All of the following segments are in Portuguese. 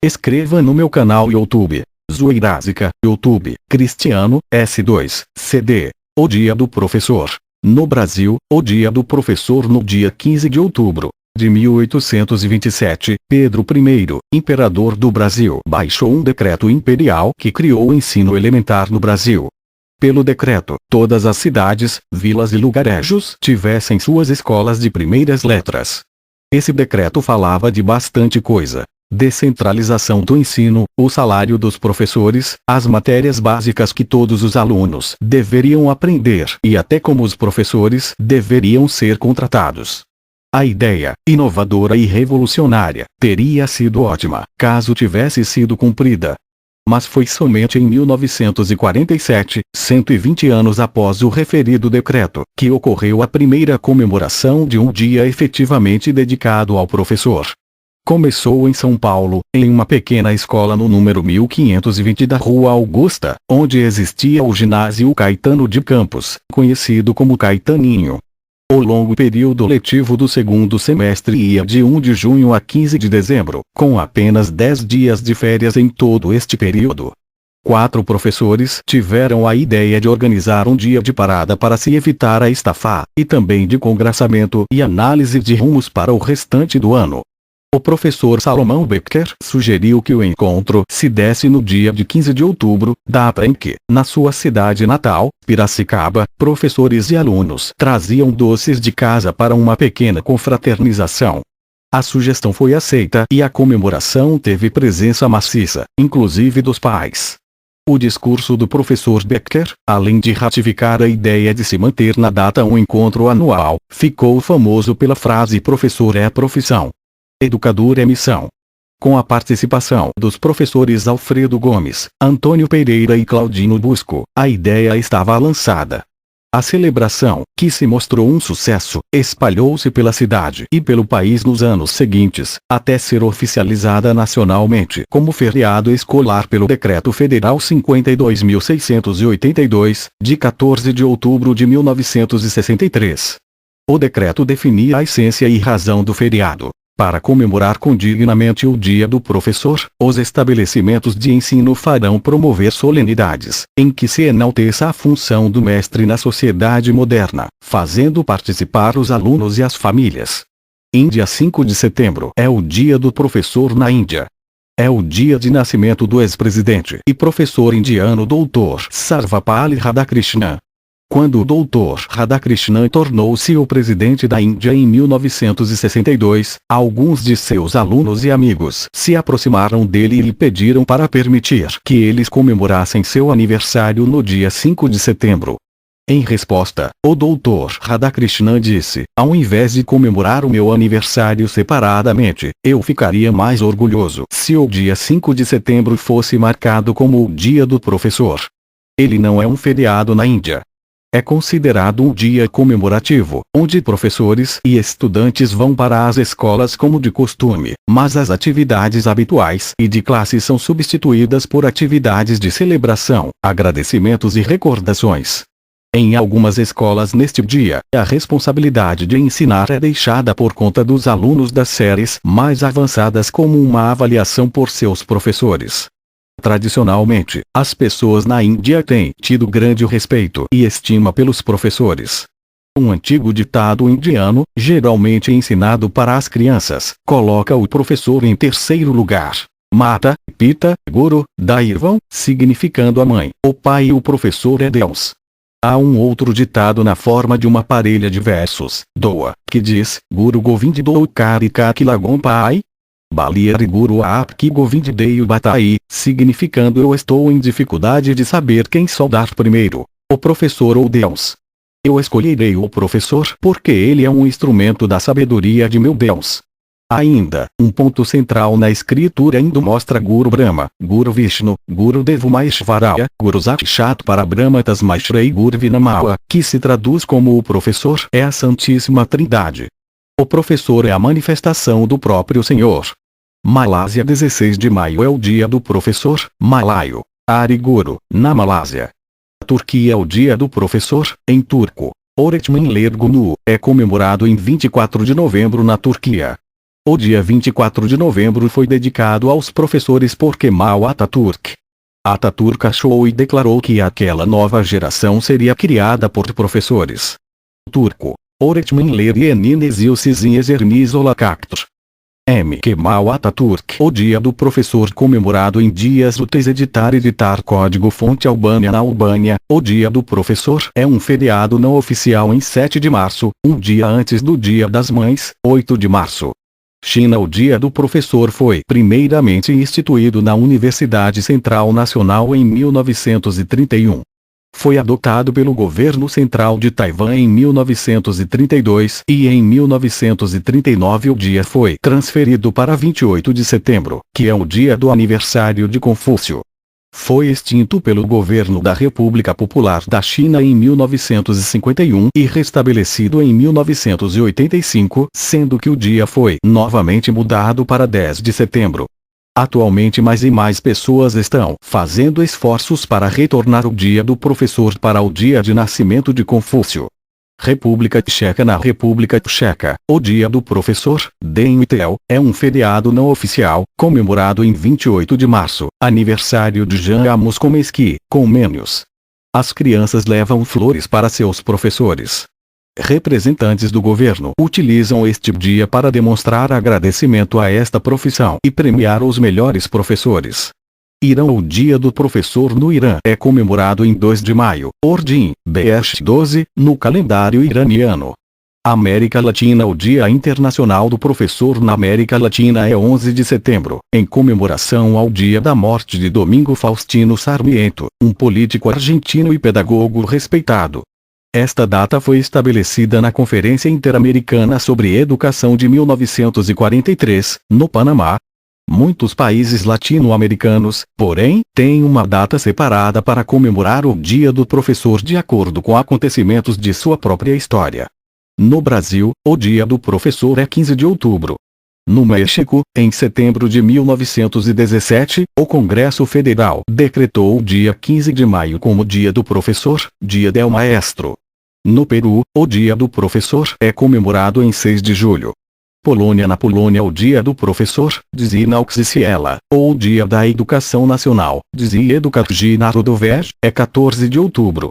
Escreva no meu canal YouTube. Zoeirásica, YouTube, Cristiano, S2, CD. O Dia do Professor. No Brasil, o Dia do Professor no dia 15 de outubro de 1827, Pedro I, imperador do Brasil, baixou um decreto imperial que criou o ensino elementar no Brasil. Pelo decreto, todas as cidades, vilas e lugarejos tivessem suas escolas de primeiras letras. Esse decreto falava de bastante coisa: descentralização do ensino, o salário dos professores, as matérias básicas que todos os alunos deveriam aprender e até como os professores deveriam ser contratados. A ideia, inovadora e revolucionária, teria sido ótima, caso tivesse sido cumprida. Mas foi somente em 1947, 120 anos após o referido decreto, que ocorreu a primeira comemoração de um dia efetivamente dedicado ao professor. Começou em São Paulo, em uma pequena escola no número 1520 da Rua Augusta, onde existia o Ginásio Caetano de Campos, conhecido como Caetaninho. O longo período letivo do segundo semestre ia de 1 de junho a 15 de dezembro, com apenas 10 dias de férias em todo este período. 4 professores tiveram a ideia de organizar um dia de parada para se evitar a estafa, e também de congraçamento e análise de rumos para o restante do ano. O professor Salomão Becker sugeriu que o encontro se desse no dia de 15 de outubro, data em que, na sua cidade natal, Piracicaba, professores e alunos traziam doces de casa para uma pequena confraternização. A sugestão foi aceita e a comemoração teve presença maciça, inclusive dos pais. O discurso do professor Becker, além de ratificar a ideia de se manter na data um encontro anual, ficou famoso pela frase "professor é profissão. Educador é missão". Com a participação dos professores Alfredo Gomes, Antônio Pereira e Claudino Busco, a ideia estava lançada. A celebração, que se mostrou um sucesso, espalhou-se pela cidade e pelo país nos anos seguintes, até ser oficializada nacionalmente como feriado escolar pelo Decreto Federal 52.682, de 14 de outubro de 1963. O decreto definia a essência e razão do feriado. Para comemorar condignamente o Dia do Professor, os estabelecimentos de ensino farão promover solenidades, em que se enalteça a função do mestre na sociedade moderna, fazendo participar os alunos e as famílias. Índia 5 de setembro é o Dia do Professor na Índia. É o dia de nascimento do ex-presidente e professor indiano Dr. Sarvapalli Radhakrishnan. Quando o Dr. Radhakrishnan tornou-se o presidente da Índia em 1962, alguns de seus alunos e amigos se aproximaram dele e lhe pediram para permitir que eles comemorassem seu aniversário no dia 5 de setembro. Em resposta, o Dr. Radhakrishnan disse: "Ao invés de comemorar o meu aniversário separadamente, eu ficaria mais orgulhoso se o dia 5 de setembro fosse marcado como o Dia do Professor." Ele não é um feriado na Índia. É considerado um dia comemorativo, onde professores e estudantes vão para as escolas como de costume, mas as atividades habituais e de classe são substituídas por atividades de celebração, agradecimentos e recordações. Em algumas escolas neste dia, a responsabilidade de ensinar é deixada por conta dos alunos das séries mais avançadas como uma avaliação por seus professores. Tradicionalmente, as pessoas na Índia têm tido grande respeito e estima pelos professores. Um antigo ditado indiano, geralmente ensinado para as crianças, coloca o professor em terceiro lugar. Mata, Pita, Guru, Daivam, significando a mãe, o pai e o professor é Deus. Há um outro ditado na forma de uma parelha de versos, Doa, que diz: Guru Govind Dou Karika Kilagom Pai. Baliari Guru Aapki Govind Deio Batai, significando eu estou em dificuldade de saber quem soldar primeiro, o professor ou Deus. Eu escolherei o professor porque ele é um instrumento da sabedoria de meu Deus. Ainda, um ponto central na escritura hindu mostra Guru Brahma, Guru Vishnu, Guru Deva Maheshwaraya, Guru Sakshat Parabrahma Tasmai Shri Gurave Namaha, que se traduz como o professor é a Santíssima Trindade. O professor é a manifestação do próprio Senhor. Malásia 16 de maio é o dia do professor, malaio, Hari Guru, na Malásia. Turquia é o dia do professor, em turco. Öğretmen Günü, é comemorado em 24 de novembro na Turquia. O dia 24 de novembro foi dedicado aos professores por Kemal Atatürk. Atatürk achou e declarou que aquela nova geração seria criada por professores. Turco, öğretmenler yeni nesil sizin ezeriniz olacaktır. M. Kemal Atatürk. O Dia do Professor, comemorado em dias úteis. Editar e editar código-fonte Albânia. Na Albânia, o Dia do Professor é um feriado não oficial em 7 de março, um dia antes do Dia das Mães, 8 de março. China. O Dia do Professor foi primeiramente instituído na Universidade Central Nacional em 1931. Foi adotado pelo governo central de Taiwan em 1932 e em 1939 o dia foi transferido para 28 de setembro, que é o dia do aniversário de Confúcio. Foi extinto pelo governo da República Popular da China em 1951 e restabelecido em 1985, sendo que o dia foi novamente mudado para 10 de setembro. Atualmente mais e mais pessoas estão fazendo esforços para retornar o Dia do Professor para o dia de nascimento de Confúcio. República Tcheca. Na República Tcheca, o Dia do Professor, Den Utel, é um feriado não oficial, comemorado em 28 de março, aniversário de Jan Amos Komenský, Comênios. As crianças levam flores para seus professores. Representantes do governo utilizam este dia para demonstrar agradecimento a esta profissão e premiar os melhores professores. Irã. O Dia do Professor no Irã é comemorado em 2 de maio, Ordem, Besh 12, no calendário iraniano. América Latina. O Dia Internacional do Professor na América Latina é 11 de setembro, em comemoração ao dia da morte de Domingo Faustino Sarmiento, um político argentino e pedagogo respeitado. Esta data foi estabelecida na Conferência Interamericana sobre Educação de 1943, no Panamá. Muitos países latino-americanos, porém, têm uma data separada para comemorar o Dia do Professor de acordo com acontecimentos de sua própria história. No Brasil, o Dia do Professor é 15 de outubro. No México, em setembro de 1917, o Congresso Federal decretou o dia 15 de maio como Dia do Professor, Dia del Maestro. No Peru, o Dia do Professor é comemorado em 6 de julho. Polônia. Na Polônia, o Dia do Professor, Dzień Nauczyciela, ou o Dia da Educação Nacional, Dzień Edukacji Narodowej, é 14 de outubro.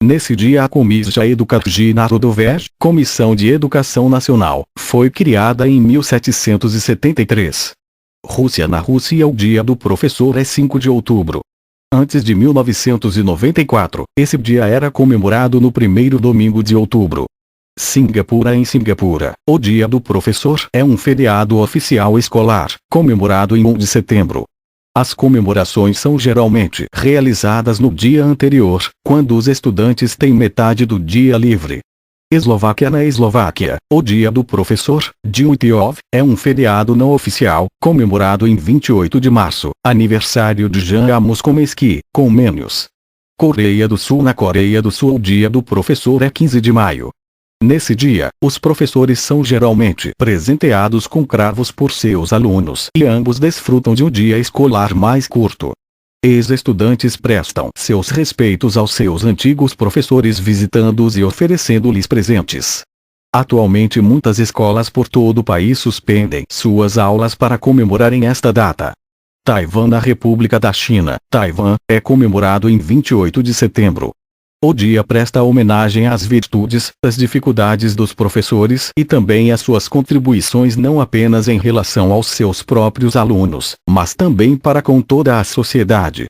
Nesse dia a Komisja Edukacji Narodowej, Comissão de Educação Nacional, foi criada em 1773. Rússia. Na Rússia, o Dia do Professor é 5 de outubro. Antes de 1994, esse dia era comemorado no primeiro domingo de outubro. Singapura. Em Singapura, o Dia do Professor é um feriado oficial escolar, comemorado em 1 de setembro. As comemorações são geralmente realizadas no dia anterior, quando os estudantes têm metade do dia livre. Eslováquia. Na Eslováquia, o Dia do Professor, Dzień Uczniów, é um feriado não oficial, comemorado em 28 de março, aniversário de Jan Amos Komenský, Comênios. Coreia do Sul. Na Coreia do Sul, o Dia do Professor é 15 de maio. Nesse dia, os professores são geralmente presenteados com cravos por seus alunos e ambos desfrutam de um dia escolar mais curto. Ex-estudantes prestam seus respeitos aos seus antigos professores visitando-os e oferecendo-lhes presentes. Atualmente muitas escolas por todo o país suspendem suas aulas para comemorarem esta data. Taiwan. Na República da China, Taiwan, é comemorado em 28 de setembro. O dia presta homenagem às virtudes, às dificuldades dos professores e também às suas contribuições não apenas em relação aos seus próprios alunos, mas também para com toda a sociedade.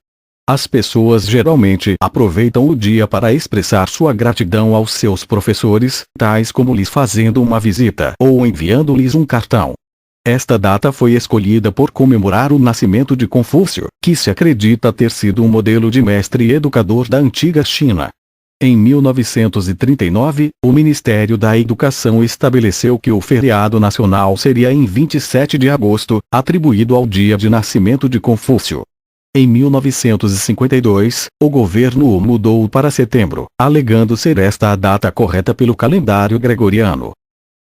As pessoas geralmente aproveitam o dia para expressar sua gratidão aos seus professores, tais como lhes fazendo uma visita ou enviando-lhes um cartão. Esta data foi escolhida por comemorar o nascimento de Confúcio, que se acredita ter sido um modelo de mestre e educador da antiga China. Em 1939, o Ministério da Educação estabeleceu que o feriado nacional seria em 27 de agosto, atribuído ao dia de nascimento de Confúcio. Em 1952, o governo o mudou para setembro, alegando ser esta a data correta pelo calendário gregoriano.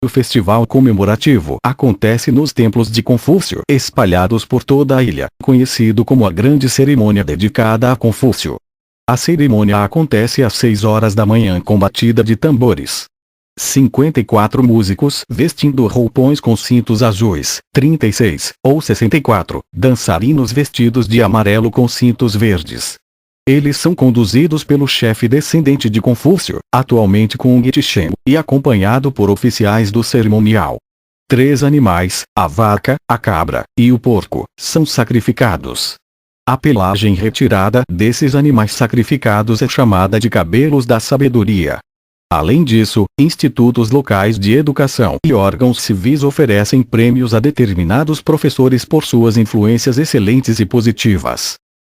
O festival comemorativo acontece nos templos de Confúcio espalhados por toda a ilha, conhecido como a Grande Cerimônia dedicada a Confúcio. A cerimônia acontece às 6 horas da manhã com batida de tambores. 54 músicos vestindo roupões com cintos azuis, 36, ou 64, dançarinos vestidos de amarelo com cintos verdes. Eles são conduzidos pelo chefe descendente de Confúcio, atualmente Kung Tixen, e acompanhado por oficiais do cerimonial. 3 animais, a vaca, a cabra, e o porco, são sacrificados. A pelagem retirada desses animais sacrificados é chamada de cabelos da sabedoria. Além disso, institutos locais de educação e órgãos civis oferecem prêmios a determinados professores por suas influências excelentes e positivas.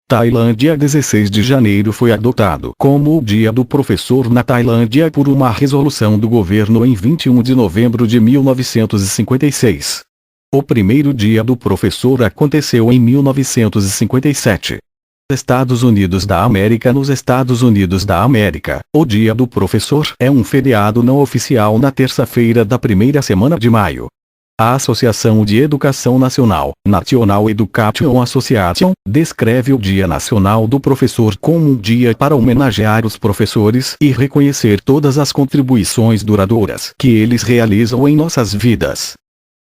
Tailândia. 16 de janeiro foi adotado como o Dia do Professor na Tailândia por uma resolução do governo em 21 de novembro de 1956. O primeiro Dia do Professor aconteceu em 1957. Estados Unidos da América. Nos Estados Unidos da América, o Dia do Professor é um feriado não oficial na terça-feira da primeira semana de maio. A Associação de Educação Nacional, National Education Association, descreve o Dia Nacional do Professor como um dia para homenagear os professores e reconhecer todas as contribuições duradouras que eles realizam em nossas vidas.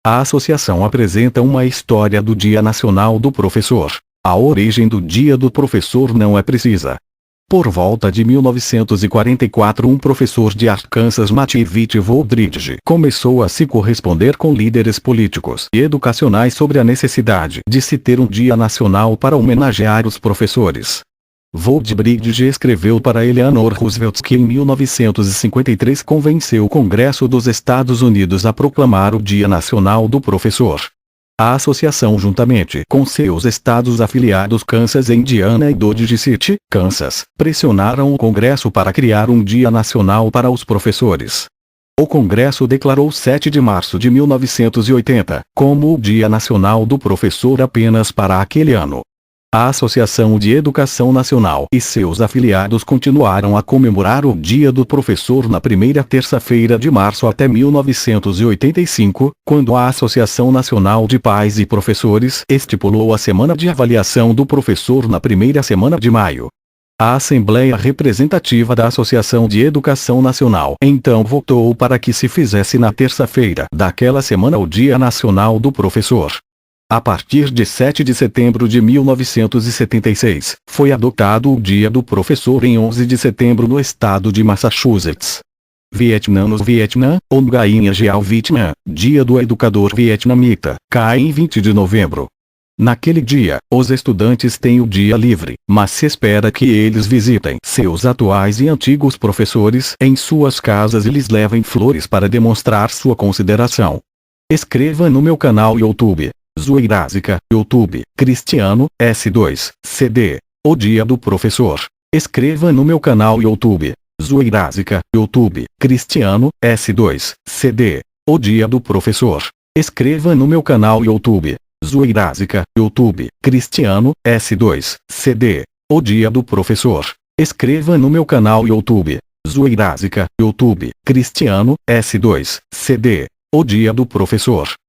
A associação apresenta uma história do Dia Nacional do Professor. A origem do Dia do Professor não é precisa. Por volta de 1944, um professor de Arkansas, Matthew Wooldridge, começou a se corresponder com líderes políticos e educacionais sobre a necessidade de se ter um dia nacional para homenagear os professores. Wooldridge escreveu para Eleanor Roosevelt que em 1953 convenceu o Congresso dos Estados Unidos a proclamar o Dia Nacional do Professor. A associação, juntamente com seus estados afiliados Kansas e Indiana e Dodge City, Kansas, pressionaram o Congresso para criar um Dia Nacional para os professores. O Congresso declarou 7 de março de 1980 como o Dia Nacional do Professor apenas para aquele ano. A Associação de Educação Nacional e seus afiliados continuaram a comemorar o Dia do Professor na primeira terça-feira de março até 1985, quando a Associação Nacional de Pais e Professores estipulou a Semana de Avaliação do Professor na primeira semana de maio. A Assembleia Representativa da Associação de Educação Nacional então votou para que se fizesse na terça-feira daquela semana o Dia Nacional do Professor. A partir de 7 de setembro de 1976, foi adotado o Dia do Professor em 11 de setembro no estado de Massachusetts. Vietnã. No Vietnã, o Ngainha Geal Vietnã, Dia do Educador Vietnamita, cai em 20 de novembro. Naquele dia, os estudantes têm o dia livre, mas se espera que eles visitem seus atuais e antigos professores em suas casas e lhes levem flores para demonstrar sua consideração. Inscreva no meu canal YouTube. Zueirazica, YouTube, Cristiano, S2, CD. O Dia do Professor. Inscreva no meu canal YouTube. Zueirazica, YouTube, Cristiano, S2, CD. O Dia do Professor. Inscreva no meu canal YouTube. Zueirazica, YouTube, Cristiano, S2, CD. O Dia do Professor. Inscreva no meu canal YouTube. Zueirazica, YouTube, Cristiano, S2, CD. O Dia do Professor.